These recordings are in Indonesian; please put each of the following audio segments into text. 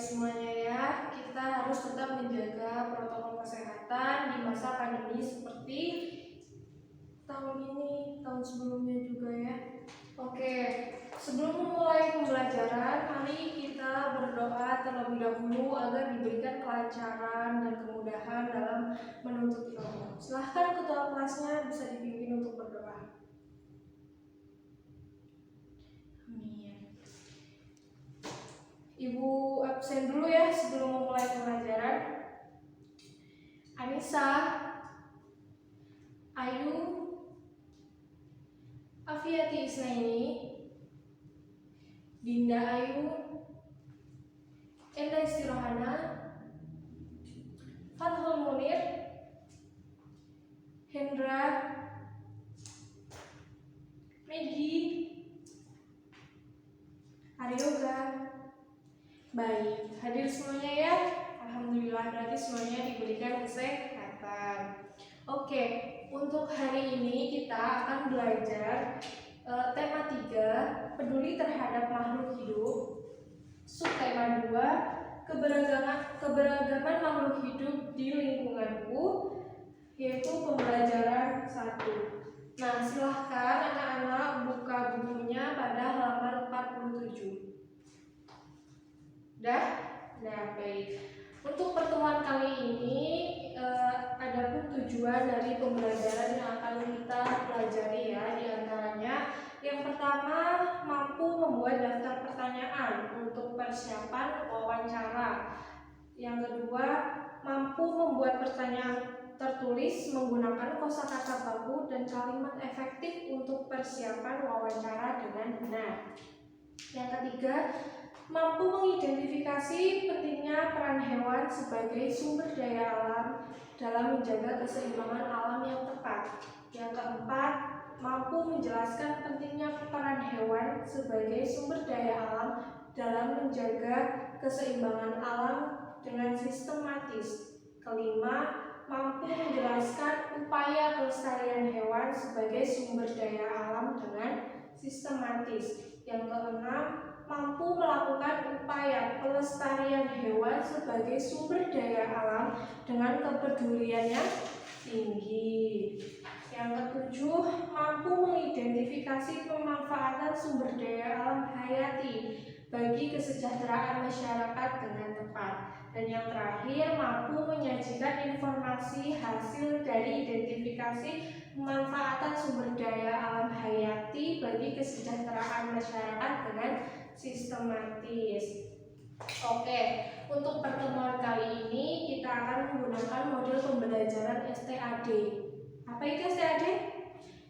semuanya ya, kita harus tetap menjaga protokol kesehatan di masa pandemi seperti tahun ini, tahun sebelumnya juga ya. Oke, sebelum memulai pembelajaran, mari kita berdoa terlebih dahulu agar diberikan kelancaran dan kemudahan dalam menuntut ilmu. Silahkan ketua kelasnya bisa dipimpin untuk berdoa. Amin. Ibu absen dulu ya sebelum memulai pembelajaran. Anissa, Ayu, Afiati Isnaini, Dinda Ayu, Enda Istirohana, Fathul Munir, Hendra, Megi, Aryoga. Baik, hadir semuanya ya. Alhamdulillah berarti semuanya diberikan kesehatan. Oke, untuk hari ini kita akan belajar tema 3, peduli terhadap makhluk hidup. Subtema 2, keberagaman makhluk hidup di lingkunganku, yaitu pembelajaran 1. Nah, silahkan anak-anak buka bukunya pada halaman 47. Nah, baik. Untuk pertemuan kali ini ada pun tujuan dari pembelajaran yang akan kita pelajari ya, diantaranya yang pertama mampu membuat daftar pertanyaan untuk persiapan wawancara. Yang kedua mampu membuat pertanyaan tertulis menggunakan kosakata baku dan kalimat efektif untuk persiapan wawancara dengan benar. Yang ketiga mampu mengidentifikasi pentingnya peran hewan sebagai sumber daya alam dalam menjaga keseimbangan alam yang tepat. Yang keempat, mampu menjelaskan pentingnya peran hewan sebagai sumber daya alam dalam menjaga keseimbangan alam dengan sistematis. Kelima, mampu menjelaskan upaya pelestarian hewan sebagai sumber daya alam dengan sistematis. Yang keenam, mampu melakukan upaya pelestarian hewan sebagai sumber daya alam dengan kepedulian yang tinggi. Yang ketujuh, mampu mengidentifikasi pemanfaatan sumber daya alam hayati bagi kesejahteraan masyarakat dengan tepat. Dan yang terakhir, mampu menyajikan informasi hasil dari identifikasi pemanfaatan sumber daya alam hayati bagi kesejahteraan masyarakat dengan sistematis. Oke, untuk pertemuan kali ini kita akan menggunakan model pembelajaran STAD. Apa itu STAD?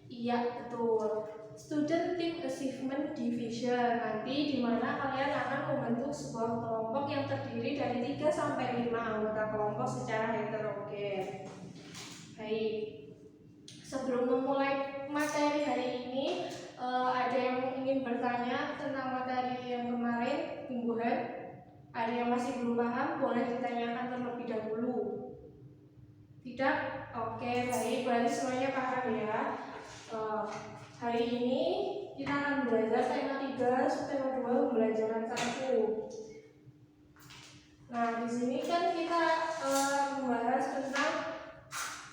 Iya, betul. Student Team Achievement Division. Nanti di mana kalian akan membentuk sebuah kelompok yang terdiri dari 3 sampai 5 anggota kelompok secara heterogen. Baik. Sebelum memulai materi hari ini, ada yang ingin bertanya tentang materi yang kemarin mingguan? Ada yang masih belum paham? Boleh ditanyakan terlebih dahulu. Tidak? Oke, baik. Berarti semuanya paham ya. Hari ini kita akan belajar tema 3, subtema 2, pembelajaran 1. Nah, di sini kan kita membahas tentang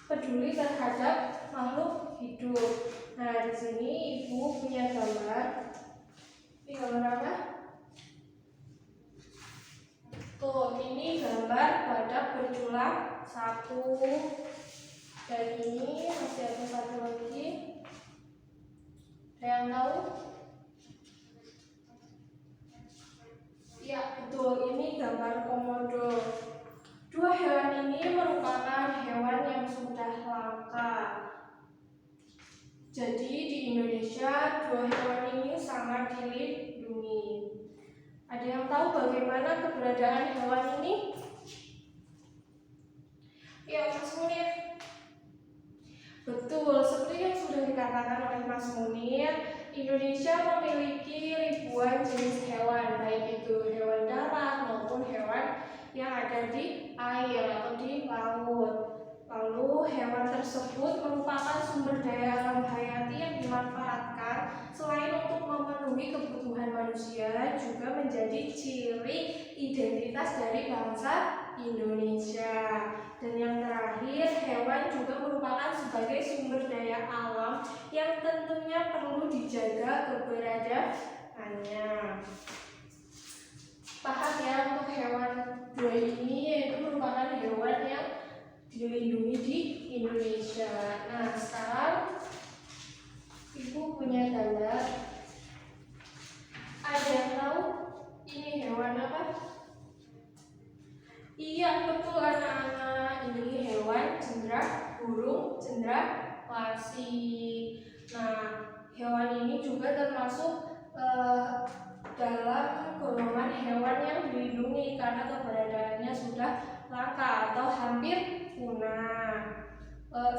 peduli terhadap makhluk hidup. Nah, di sini Ibu punya gambar. Ini gambar apa? Tuh, ini gambar badak bercula 1. Dan ini masih ada 1 lagi. Ada yang tahu? Ya, betul. Ini gambar komodo. 2 hewan ini merupakan hewan yang sudah langka. Jadi di Indonesia 2 hewan ini sangat dilindungi. Ada yang tahu bagaimana keberadaan hewan ini? Ya, Mas Munir. Betul, seperti yang sudah dikatakan oleh Mas Munir, Indonesia memiliki ribuan jenis hewan, baik itu hewan darat maupun hewan yang ada di air atau di laut. Lalu hewan tersebut merupakan sumber daya alam hayati yang dimanfaatkan selain untuk memenuhi kebutuhan manusia, juga menjadi ciri identitas dari bangsa Indonesia. Dan yang terakhir, hewan juga merupakan sebagai sumber daya alam yang tentunya perlu dijaga keberadaannya. Paham ya, untuk hewan dua ini yaitu merupakan hewan yang dilindungi di Indonesia. Nah, sekarang Ibu punya gambar. Ada yang tahu ini hewan apa? Iya, betul anak-anak. Ini hewan burung cendrawasih. Nah, hewan ini juga termasuk dalam golongan hewan yang dilindungi karena keberadaannya sudah langka atau hampir punah.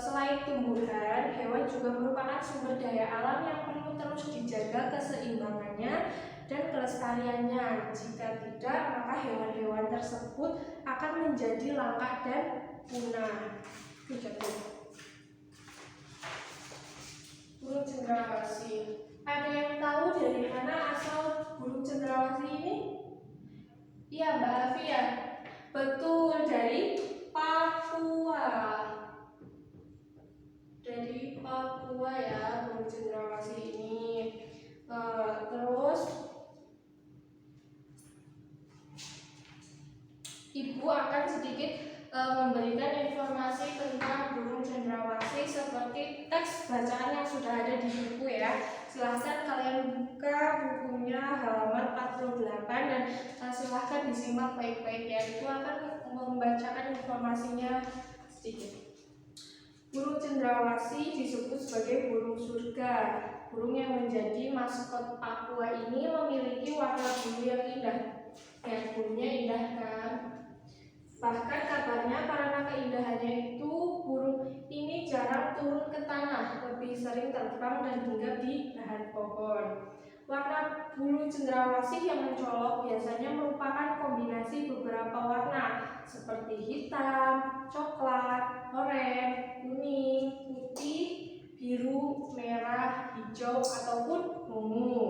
Selain tumbuhan, hewan juga merupakan sumber daya alam yang perlu terus dijaga keseimbangannya dan kelestariannya. Jika tidak, maka hewan-hewan tersebut akan menjadi langka dan punah. Burung cendrawasih. Ada yang tahu dari mana asal burung cendrawasih ini? Iya, Mbak Afia. Betul, dari Papua. Dari Papua ya, burung cendrawasih ini. Terus Ibu akan sedikit memberikan informasi tentang burung cendrawasih seperti teks bacaan yang sudah ada di buku ya. Silahkan kalian buka bukunya halaman 48 dan silahkan disimak baik-baik ya. Ibu akan membacakan informasinya sedikit. Burung cendrawasih disebut sebagai burung surga. Burung yang menjadi maskot Papua ini memiliki warna biru yang indah. Ya, bulunya indah kan? Bahkan kabarnya karena keindahannya itu, burung ini jarang turun ke tanah, lebih sering terbang dan hinggap di dahan pohon. Warna bulu cendrawasih yang mencolok biasanya merupakan kombinasi beberapa warna seperti hitam, coklat, oranye, kuning, putih, biru, merah, hijau, ataupun ungu.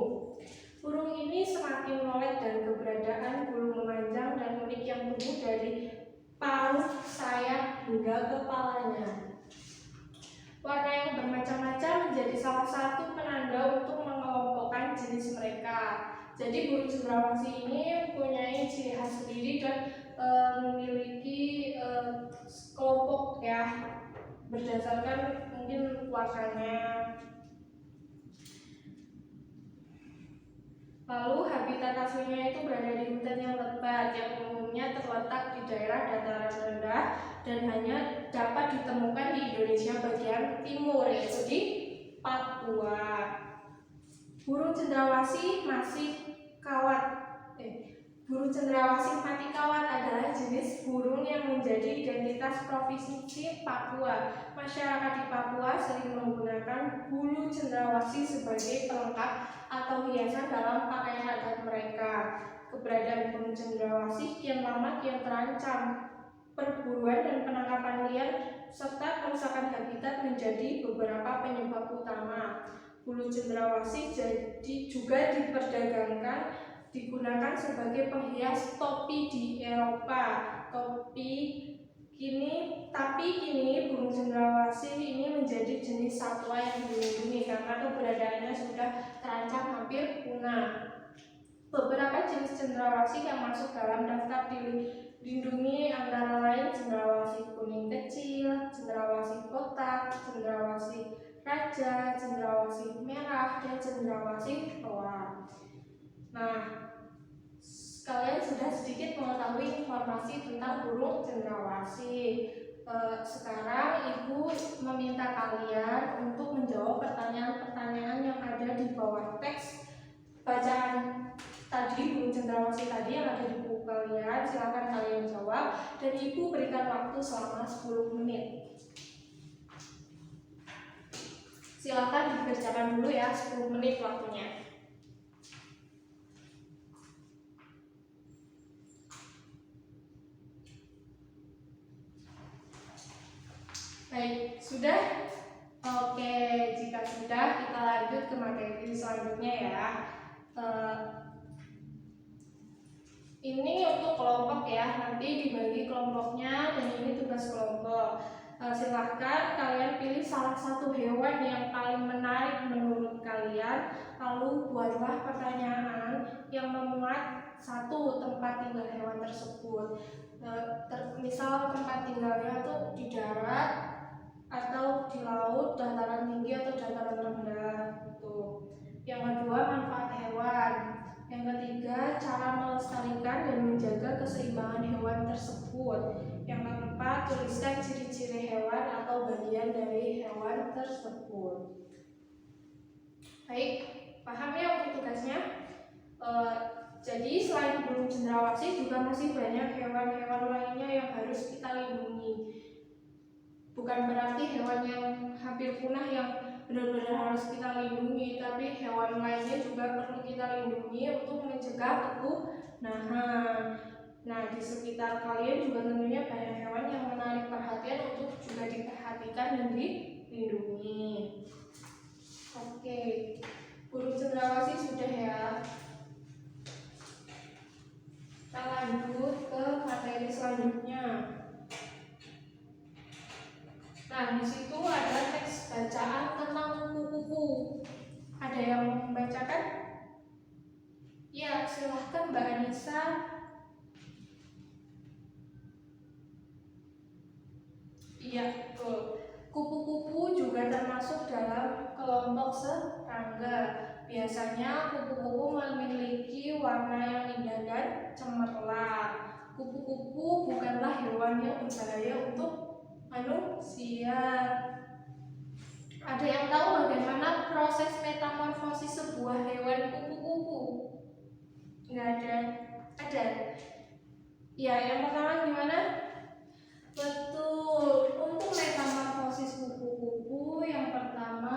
Burung ini semakin melek dan keberadaan bulu memanjang dan unik yang tumbuh dari paruh, sayap, hingga kepalanya. Warna yang bermacam-macam menjadi salah satu penanda untuk mengelompokkan jenis mereka. Jadi burung cendrawasih ini mempunyai ciri khas sendiri dan memiliki kelompok ya, berdasarkan mungkin warnanya. Lalu habitat aslinya itu berada di hutan yang lebat yang umumnya terletak di daerah dataran rendah dan hanya dapat ditemukan di Indonesia bagian timur, yaitu di Papua. Burung cendrawasih burung cendrawasih mati kawat adalah jenis burung yang menjadi identitas provinsi Papua. Masyarakat di Papua sering menggunakan bulu cendrawasih sebagai pelengkap atau hiasan dalam pakaian adat mereka. Keberadaan burung cendrawasih kian lama kian terancam. Perburuan dan penangkapan liar serta kerusakan habitat menjadi beberapa penyebab utama. Bulu cendrawasih juga diperdagangkan, digunakan sebagai penghias topi di Eropa. Tapi kini burung cendrawasih ini menjadi jenis satwa yang dilindungi karena keberadaannya sudah terancam hampir punah. Beberapa jenis cendrawasih yang masuk dalam daftar dilindungi antara lain cendrawasih kuning kecil, cendrawasih kotak, cendrawasih raja, cendrawasih merah, dan cendrawasih toa. Nah, kalian sudah sedikit mengetahui informasi tentang burung cendrawasih. Sekarang Ibu meminta kalian untuk menjawab pertanyaan-pertanyaan yang ada di bawah teks bacaan tadi, burung cendrawasih tadi yang ada di buku kalian. Silakan kalian jawab dan Ibu berikan waktu selama 10 menit. Silakan dikerjakan dulu ya, 10 menit waktunya. Baik, sudah? Oke, jika sudah kita lanjut ke materi selanjutnya ya. Ini untuk kelompok ya, nanti dibagi kelompoknya dan ini tugas kelompok. Silahkan kalian pilih salah satu hewan yang paling menarik menurut kalian, lalu buatlah pertanyaan yang memuat satu tempat tinggal hewan tersebut. Misal tempat tinggalnya tuh di darat atau di laut, dataran tinggi atau dataran rendah gitu. Yang kedua, manfaat hewan. Yang ketiga, cara melestarikan dan menjaga keseimbangan hewan tersebut. Yang keempat, tuliskan ciri-ciri hewan atau bagian dari hewan tersebut. Baik, paham ya untuk tugasnya? Jadi selain burung cendrawasih juga masih banyak hewan-hewan lainnya yang harus kita lindungi. Bukan berarti hewan yang hampir punah yang benar-benar harus kita lindungi, tapi hewan lainnya juga perlu kita lindungi untuk mencegah kepunahan. Nah, di sekitar kalian juga tentunya banyak hewan yang menarik perhatian untuk juga diperhatikan dan dilindungi. Oke, burung cendrawasih sudah ya. Kita lanjut ke materi selanjutnya. Nah, di situ ada teks bacaan tentang kupu-kupu. Ada yang mau membacakan? Ya, silahkan Mbak Anissa. Iya, betul. Kupu-kupu juga termasuk dalam kelompok serangga. Biasanya kupu-kupu memiliki warna yang indah dan cemerlang. Kupu-kupu bukanlah hewan yang berbahaya untuk manusia. Ada yang tahu bagaimana proses metamorfosis sebuah hewan kupu-kupu? Nggak ada. Ada? Ya, yang pertama gimana? Betul. Untuk metamorfosis kupu-kupu yang pertama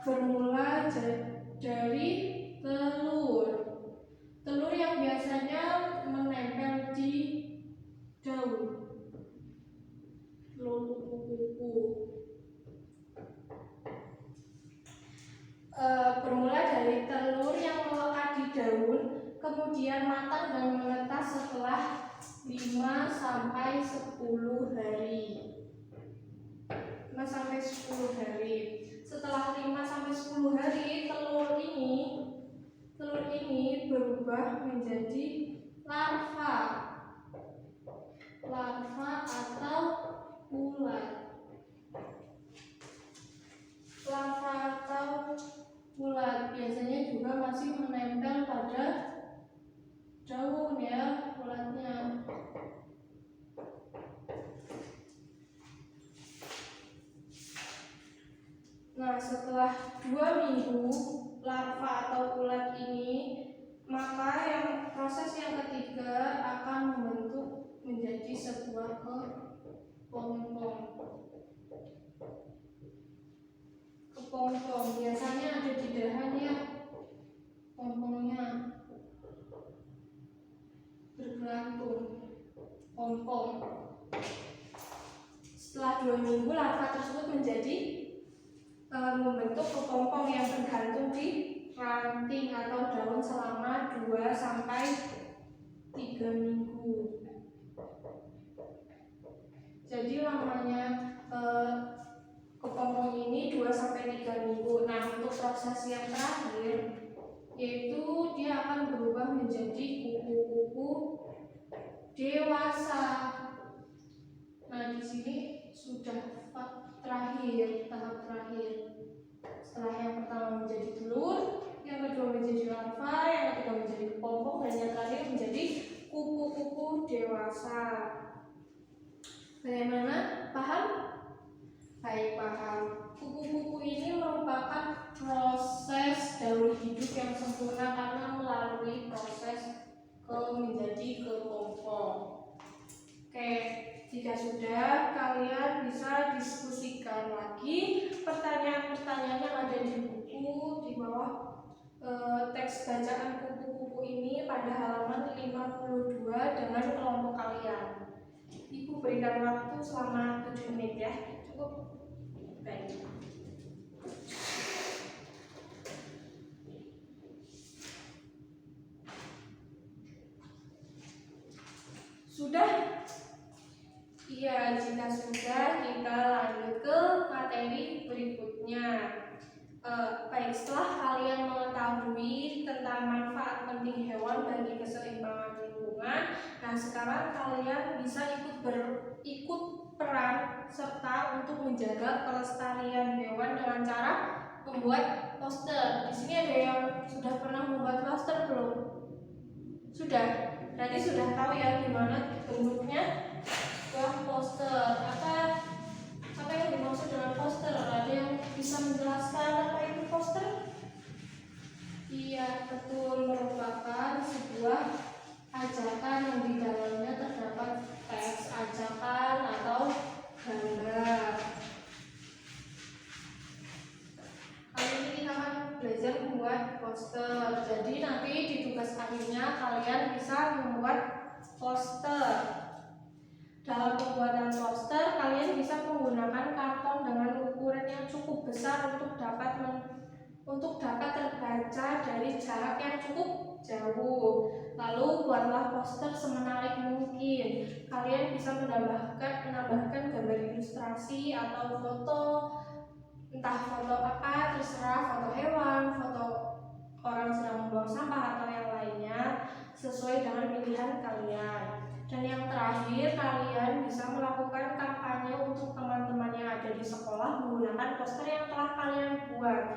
bermula dari telur. Telur yang biasanya menempel di daun. Telur kupu-kupu. Bermula dari telur yang melekat di daun, kemudian matang dan menetas setelah 5 sampai 10 hari. 5 sampai 10 hari. Setelah 5 sampai 10 hari, telur ini berubah menjadi larva. Larva atau ulat. Larva atau ulat biasanya juga masih menempel pada daun ya ulatnya. Nah, setelah 2 minggu larva atau ulat ini, maka proses yang ketiga akan membentuk menjadi sebuah kepompong. Kepompong biasanya ada di dahannya, pompongnya bergelantung, pompong. Setelah 2 minggu larva tersebut menjadi membentuk kepompong yang tergantung di ranting atau daun selama 2 sampai 3 minggu. Jadi lamanya kepompong ini 2 sampai 3 minggu. Nah, untuk proses yang terakhir yaitu dia akan berubah menjadi kupu-kupu dewasa. Nah, di sini sudah tahap terakhir. Setelah yang pertama menjadi telur, yang kedua menjadi larva, yang ketiga menjadi kepompong, dan yang terakhir menjadi kupu-kupu dewasa. Bagaimana? Paham? Baik, paham. Kupu-kupu ini merupakan proses daur hidup yang sempurna karena melalui proses menjadi kepompong. Oke, jika sudah, kalian bisa diskusikan lagi pertanyaan-pertanyaan yang ada di buku di bawah teks bacaan kupu-kupu ini pada halaman 52 dengan kelompok kalian. Ibu Ibu berikan waktu selama 7 menit ya. Cukup? Baik. Sudah? Iya, jika sudah kita lanjut ke materi berikutnya. Baik, setelah kalian mengetahui tentang manfaat penting hewan bagi keseimbangan lingkungan, nah sekarang kalian bisa ikut peran serta untuk menjaga kelestarian hewan dengan cara membuat poster. Di sini ada yang sudah pernah membuat poster belum? Sudah. Berarti sudah tahu ya gimana bentuknya poster. Apa yang dimaksud dengan poster? Ada yang bisa menjelaskan apa itu poster? Iya, betul, merupakan sebuah ajakan yang di dalamnya terdapat teks ajakan atau gambar. Kali ini kita akan belajar membuat poster. Jadi nanti di tugas akhirnya kalian bisa membuat poster. Dalam pembuatan poster, kalian bisa menggunakan karton dengan ukuran yang cukup besar untuk dapat terbaca dari jarak yang cukup jauh. Lalu buatlah poster semenarik mungkin. Kalian bisa menambahkan gambar ilustrasi atau foto, entah foto apa, terserah, foto hewan, foto orang sedang membuang sampah atau yang lainnya, sesuai dengan pilihan kalian. Dan yang terakhir, kalian bisa melakukan kampanye untuk teman-teman yang ada di sekolah menggunakan poster yang telah kalian buat.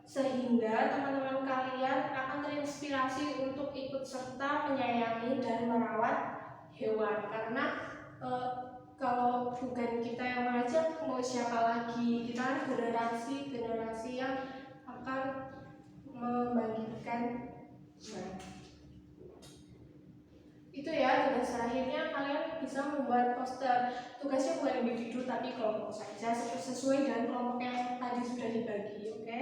Sehingga teman-teman kalian akan terinspirasi untuk ikut serta menyayangi dan merawat hewan. Karena kalau bukan kita yang mengajak, mau siapa lagi? Kita generasi yang akan membangkitkan. Itu ya, tugas terakhirnya kalian bisa membuat poster. Tugasnya bukan individu tapi kelompok saja, sesuai dengan kelompok yang tadi sudah dibagi. Oke.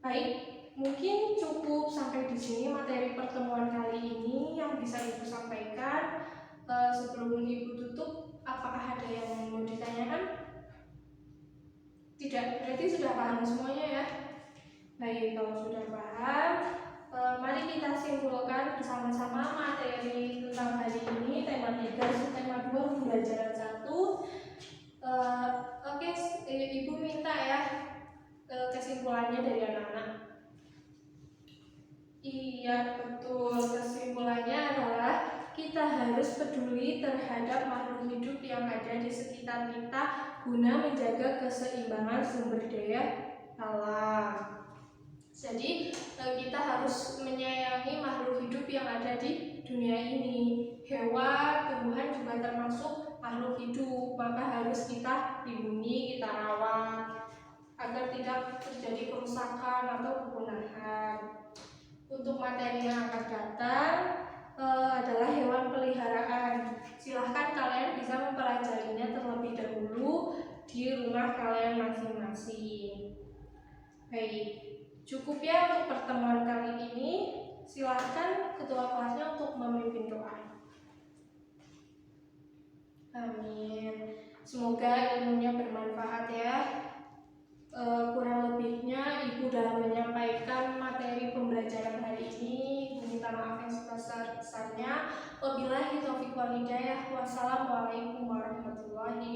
Baik, mungkin cukup sampai di sini materi pertemuan kali ini yang bisa Ibu sampaikan. Sebelum Ibu tutup, apakah ada yang mau ditanyakan? Tidak, berarti sudah paham semuanya ya. Baik, kalau sudah paham, mari kita simpulkan bersama-sama materi tentang hari ini, tema 3, tema 2, pembelajaran 1. Oke, Ibu minta ya kesimpulannya dari anak-anak. Iya, betul. Kesimpulannya adalah kita harus peduli terhadap makhluk hidup yang ada di sekitar kita guna menjaga keseimbangan sumber daya alam. Jadi kita harus menyayangi makhluk hidup yang ada di dunia ini. Hewan, tumbuhan juga termasuk makhluk hidup, maka harus kita lindungi, kita rawat agar tidak terjadi kerusakan atau kepunahan. Untuk materi yang akan datang adalah hewan peliharaan. Silahkan kalian bisa mempelajarinya terlebih dahulu di rumah kalian masing-masing. Baik, cukup ya untuk pertemuan kali ini. Silahkan ketua kelasnya untuk memimpin doa. Amin. Semoga ilmunya bermanfaat ya. Kurang lebihnya Ibu dalam menyampaikan materi pembelajaran hari ini, Ibu minta maaf yang sebesar-besarnya. Wabillahi taufiq wal hidayah. Wassalamualaikum warahmatullahi